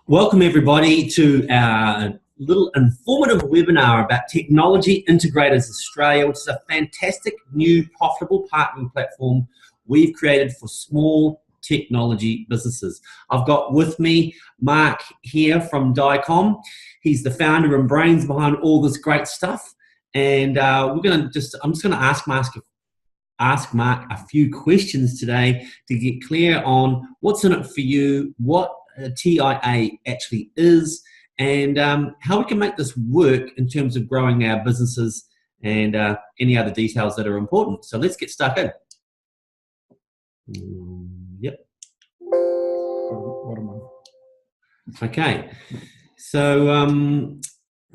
Welcome everybody to our little informative webinar about Technology Integrators Australia, which is a fantastic new profitable partnering platform we've created for small technology businesses. I've got with me Mark here from DICOM. He's the founder and brains behind all this great stuff. And I'm just going to ask Mark a few questions today to get clear on what's in it for you, what TIA actually is, and how we can make this work in terms of growing our businesses and any other details that are important. So let's get stuck in. Yep. Okay. So,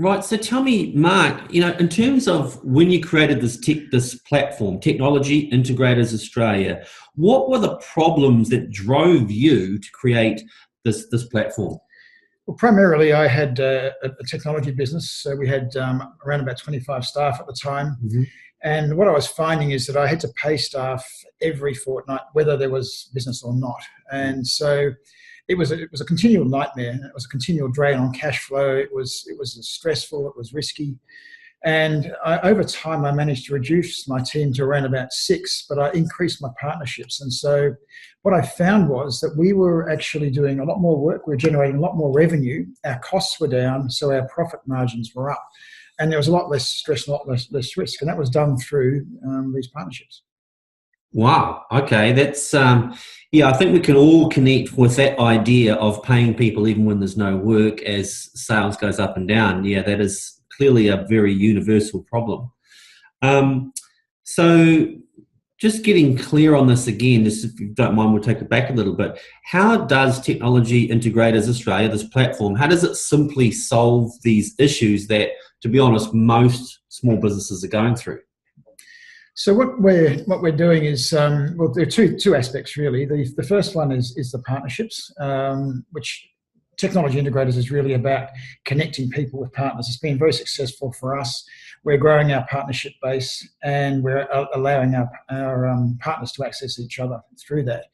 right. So tell me, Mark, in terms of when you created this platform, Technology Integrators Australia, what were the problems that drove you to create this platform? Well, primarily I had a technology business. So we had around about 25 staff at the time. Mm-hmm. And what I was finding is that I had to pay staff every fortnight, whether there was business or not. And so it was a continual nightmare. It was a continual drain on cash flow. It was stressful. It was risky. And over time, I managed to reduce my team to around about 6, but I increased my partnerships. And so what I found was that we were actually doing a lot more work. We were generating a lot more revenue. Our costs were down, so our profit margins were up. And there was a lot less stress, a lot less risk. And that was done through these partnerships. Wow. Okay. That's, I think we can all connect with that idea of paying people even when there's no work as sales goes up and down. Yeah, that is clearly a very universal problem. So just getting clear on this again, just if you don't mind, we'll take it back a little bit. How does Technology Integrators Australia, this platform, how does it simply solve these issues that, to be honest, most small businesses are going through? So what we're doing is, well, there are two aspects really. The first one is the partnerships, which Technology Integrators is really about connecting people with partners. It's been very successful for us. We're growing our partnership base and we're allowing our partners to access each other through that.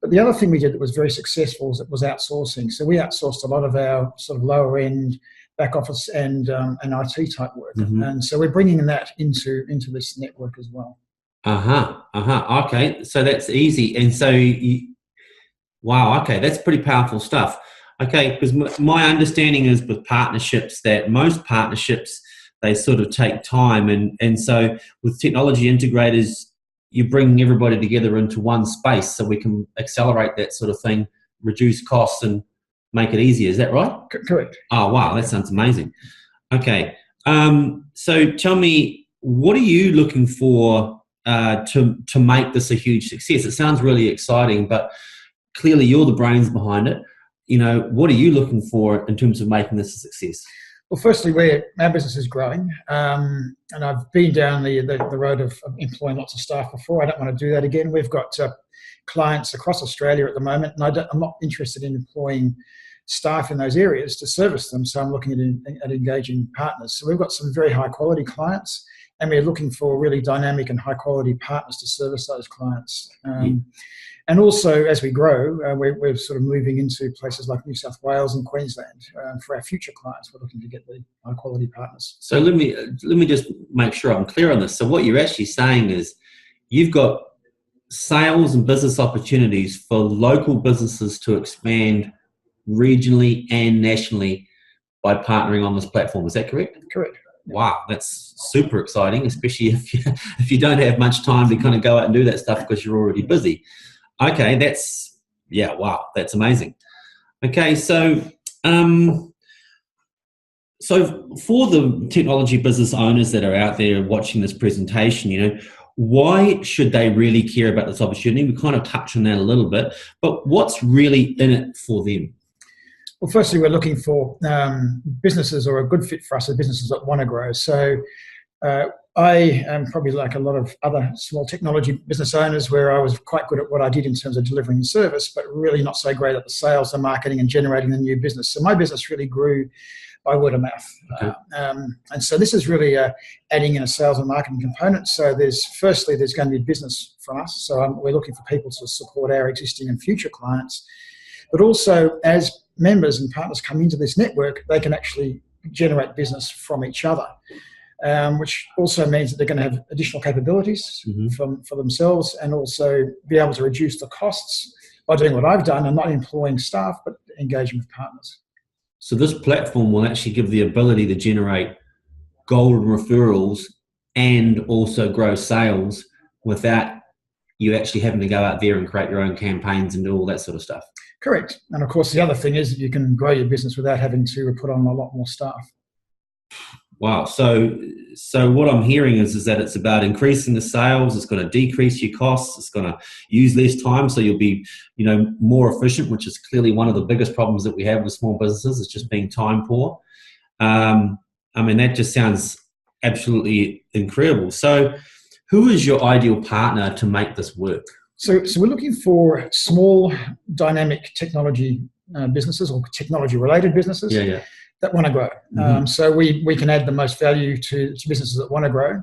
But the other thing we did that was very successful was outsourcing. So we outsourced a lot of our sort of lower end back office and IT type work. Mm-hmm. And so we're bringing that into this network as well. Okay, so that's easy. And so, wow, okay, that's pretty powerful stuff. Okay, because my understanding is with partnerships that most partnerships, they sort of take time. And so with Technology Integrators, you're bringing everybody together into one space so we can accelerate that sort of thing, reduce costs and make it easier. Is that right? Correct. Oh, wow, that sounds amazing. Okay, so tell me, what are you looking for to make this a huge success? It sounds really exciting, but clearly you're the brains behind it. What are you looking for in terms of making this a success? Well, firstly, our business is growing, and I've been down the road of employing lots of staff before. I don't want to do that again. We've got clients across Australia at the moment, and I'm not interested in employing staff in those areas to service them, so I'm looking at engaging partners. So we've got some very high-quality clients, and we're looking for really dynamic and high-quality partners to service those clients. And also, as we grow, we're sort of moving into places like New South Wales and Queensland. For our future clients, we're looking to get the high-quality partners. So let me just make sure I'm clear on this. So what you're actually saying is you've got sales and business opportunities for local businesses to expand regionally and nationally by partnering on this platform. Is that correct? Correct. Wow, that's super exciting, especially if you don't have much time to kind of go out and do that stuff because you're already busy. Okay, wow, that's amazing. Okay, so for the technology business owners that are out there watching this presentation, why should they really care about this opportunity? We kind of touched on that a little bit, but what's really in it for them? Well, firstly, we're looking for businesses or a good fit for us are businesses that want to grow. So I am probably like a lot of other small technology business owners where I was quite good at what I did in terms of delivering service, but really not so great at the sales, the marketing and generating the new business. So my business really grew by word of mouth. Okay. And so this is really adding in a sales and marketing component. So there's going to be business from us. So we're looking for people to support our existing and future clients. But also as members and partners come into this network, they can actually generate business from each other, which also means that they're going to have additional capabilities for themselves, and also be able to reduce the costs by doing what I've done and not employing staff, but engaging with partners. So this platform will actually give the ability to generate golden referrals and also grow sales without you actually having to go out there and create your own campaigns and do all that sort of stuff. Correct. And of course, the other thing is that you can grow your business without having to put on a lot more staff. Wow. So what I'm hearing is that it's about increasing the sales. It's going to decrease your costs. It's going to use less time, so you'll be, more efficient, which is clearly one of the biggest problems that we have with small businesses. It's just being time poor. That just sounds absolutely incredible. So, who is your ideal partner to make this work? So we're looking for small, dynamic technology businesses or technology-related businesses that want to grow. So we can add the most value to businesses that want to grow.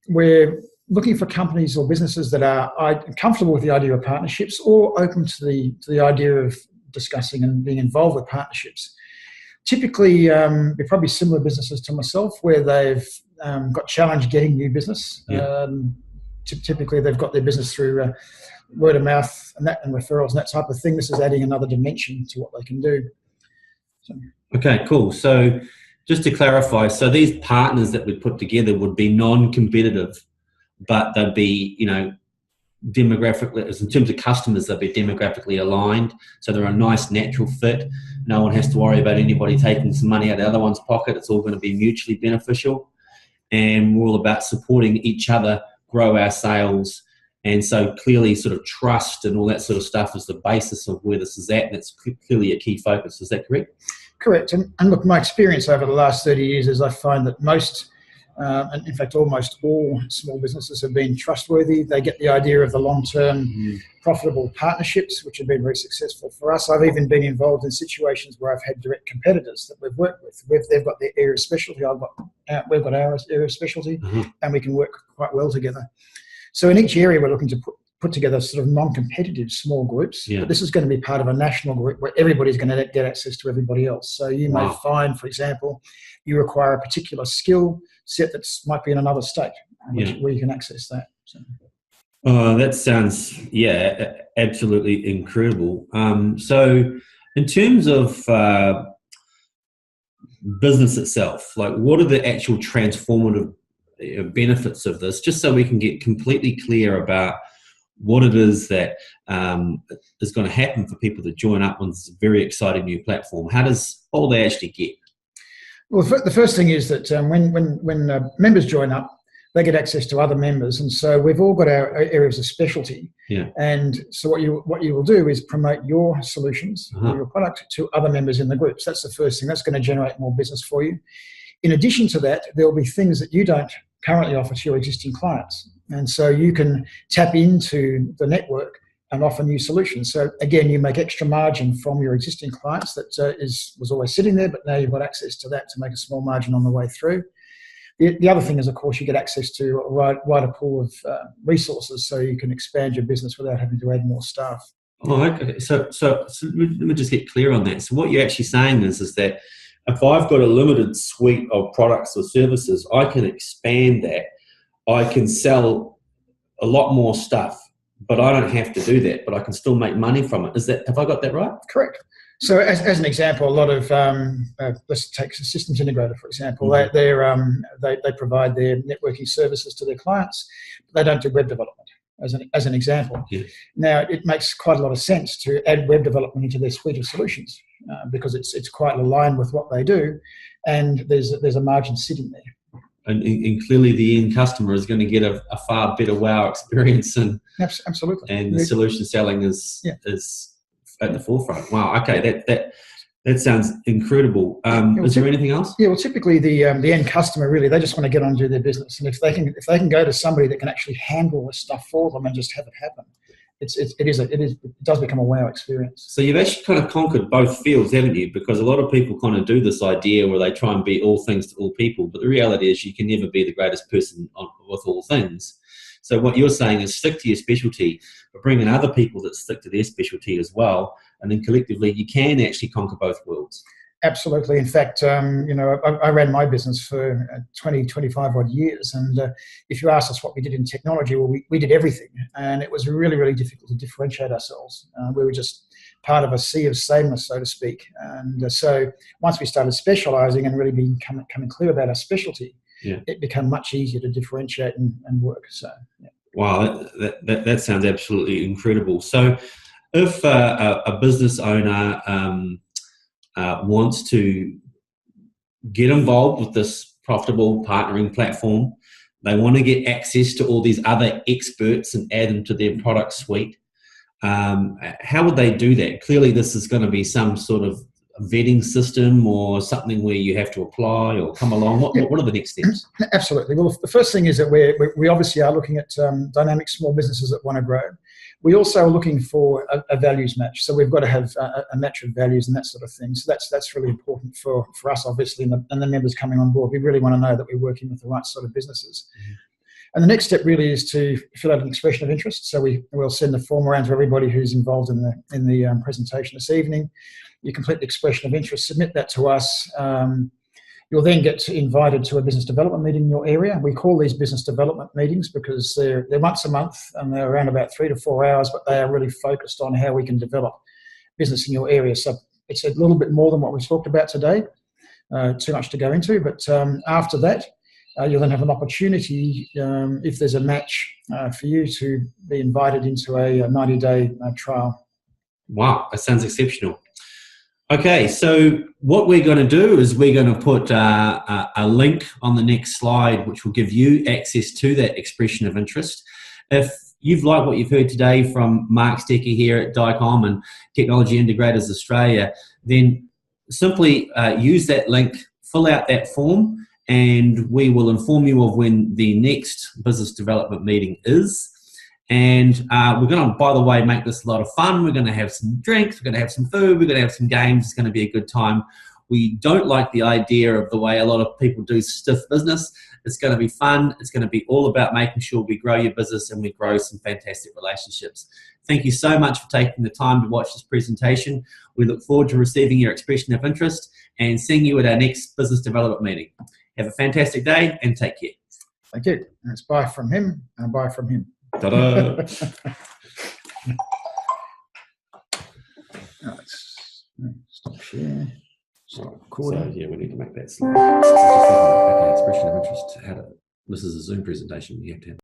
We're looking for companies or businesses that are comfortable with the idea of partnerships or open to the idea of discussing and being involved with partnerships. Typically, they're probably similar businesses to myself, where they've got challenge getting new business. Typically, they've got their business through word of mouth and referrals and that type of thing. This is adding another dimension to what they can do. Okay, cool. So just to clarify, so these partners that we put together would be non-competitive, but they'd be, demographically, in terms of customers, they'll be demographically aligned. So they're a nice natural fit. No one has to worry about anybody taking some money out of the other one's pocket. It's all going to be mutually beneficial. And we're all about supporting each other, grow our sales. And so clearly sort of trust and all that sort of stuff is the basis of where this is at. And it's clearly a key focus. Is that correct? Correct. And look, my experience over the last 30 years is I find that most, and in fact almost all small businesses have been trustworthy. They get the idea of the long-term profitable partnerships, which have been very successful for us. I've even been involved in situations where I've had direct competitors that we've worked with. They've got their area of specialty, we've got our area of specialty, and we can work quite well together. So in each area, we're looking to put together sort of non-competitive small groups. But this is going to be part of a national group where everybody's going to get access to everybody else. So you may find, for example, you require a particular skill set that might be in another state, where you can access that. So. That sounds, absolutely incredible. So in terms of business itself, like what are the actual transformative benefits of this, just so we can get completely clear about what it is that is going to happen for people that join up on this very exciting new platform. What do they actually get? Well, the first thing is that when members join up, they get access to other members, and so we've all got our areas of specialty. And so what you will do is promote your solutions, your product, to other members in the group. So that's the first thing. That's going to generate more business for you. In addition to that, there will be things that you don't currently offer to your existing clients, and so you can tap into the network and offer new solutions. So again, you make extra margin from your existing clients that was always sitting there, but now you've got access to that to make a small margin on the way through. The other thing is, of course, you get access to a wider pool of resources, so you can expand your business without having to add more staff. Oh, okay. So let me just get clear on that. So what you're actually saying is that if I've got a limited suite of products or services, I can expand that. I can sell a lot more stuff, but I don't have to do that, but I can still make money from it. Have I got that right? Correct. So as an example, a lot of, let's take a systems integrator, for example. They provide their networking services to their clients, but they don't do web development, as an example. Now, it makes quite a lot of sense to add web development into their suite of solutions because it's quite aligned with what they do, and there's a margin sitting there. And clearly the end customer is going to get a far better wow experience. Absolutely. And the solution selling is at the forefront. Wow. Okay. That sounds incredible. Is there anything else? Yeah. Well, typically the end customer, really, they just want to get on and do their business. And if they can go to somebody that can actually handle this stuff for them and just have it happen, it does become a wow experience. So you've actually kind of conquered both fields, haven't you? Because a lot of people kind of do this idea where they try and be all things to all people, but the reality is you can never be the greatest person with all things. So what you're saying is stick to your specialty, but bring in other people that stick to their specialty as well, and then collectively you can actually conquer both worlds. Absolutely. In fact, I ran my business for 20, 25 odd years. And if you ask us what we did in technology, well, we did everything. And it was really, really difficult to differentiate ourselves. We were just part of a sea of sameness, so to speak. And so once we started specializing and really becoming clear about our specialty, it became much easier to differentiate and work. So, yeah. Wow, that sounds absolutely incredible. So if a business owner wants to get involved with this profitable partnering platform, they want to get access to all these other experts and add them to their product suite, how would they do that? Clearly this is going to be some sort of vetting system or something where you have to apply or come along. What are the next steps? Absolutely. Well, the first thing is that we obviously are looking at dynamic small businesses that want to grow. We also are looking for a values match. So we've got to have a match of values and that sort of thing. So that's really important for us, obviously, and the members coming on board. We really want to know that we're working with the right sort of businesses. Mm-hmm. And the next step really is to fill out an expression of interest. So we'll send the form around to everybody who's involved in the presentation this evening. You complete the expression of interest, submit that to us. You'll then get invited to a business development meeting in your area. We call these business development meetings because they're once a month and they're around about 3 to 4 hours, but they are really focused on how we can develop business in your area. So it's a little bit more than what we've talked about today. Too much to go into, but after that, you'll then have an opportunity, if there's a match, for you to be invited into a 90-day trial. Wow, that sounds exceptional. Okay, so what we're going to do is we're going to put a link on the next slide, which will give you access to that expression of interest. If you've liked what you've heard today from Mark Stecker here at DICOM and Technology Integrators Australia, then simply use that link, fill out that form, and we will inform you of when the next business development meeting is. And we're going to, by the way, make this a lot of fun. We're going to have some drinks, we're going to have some food, we're going to have some games. It's going to be a good time. We don't like the idea of the way a lot of people do stiff business. It's going to be fun. It's going to be all about making sure we grow your business and we grow some fantastic relationships. Thank you so much for taking the time to watch this presentation. We look forward to receiving your expression of interest and seeing you at our next business development meeting. Have a fantastic day and take care. Thank you. And it's bye from him and bye from him. Ta-da! Stop share. Stop recording. So, yeah, we need to make that slide. Okay, expression of interest. This is a Zoom presentation. You have to have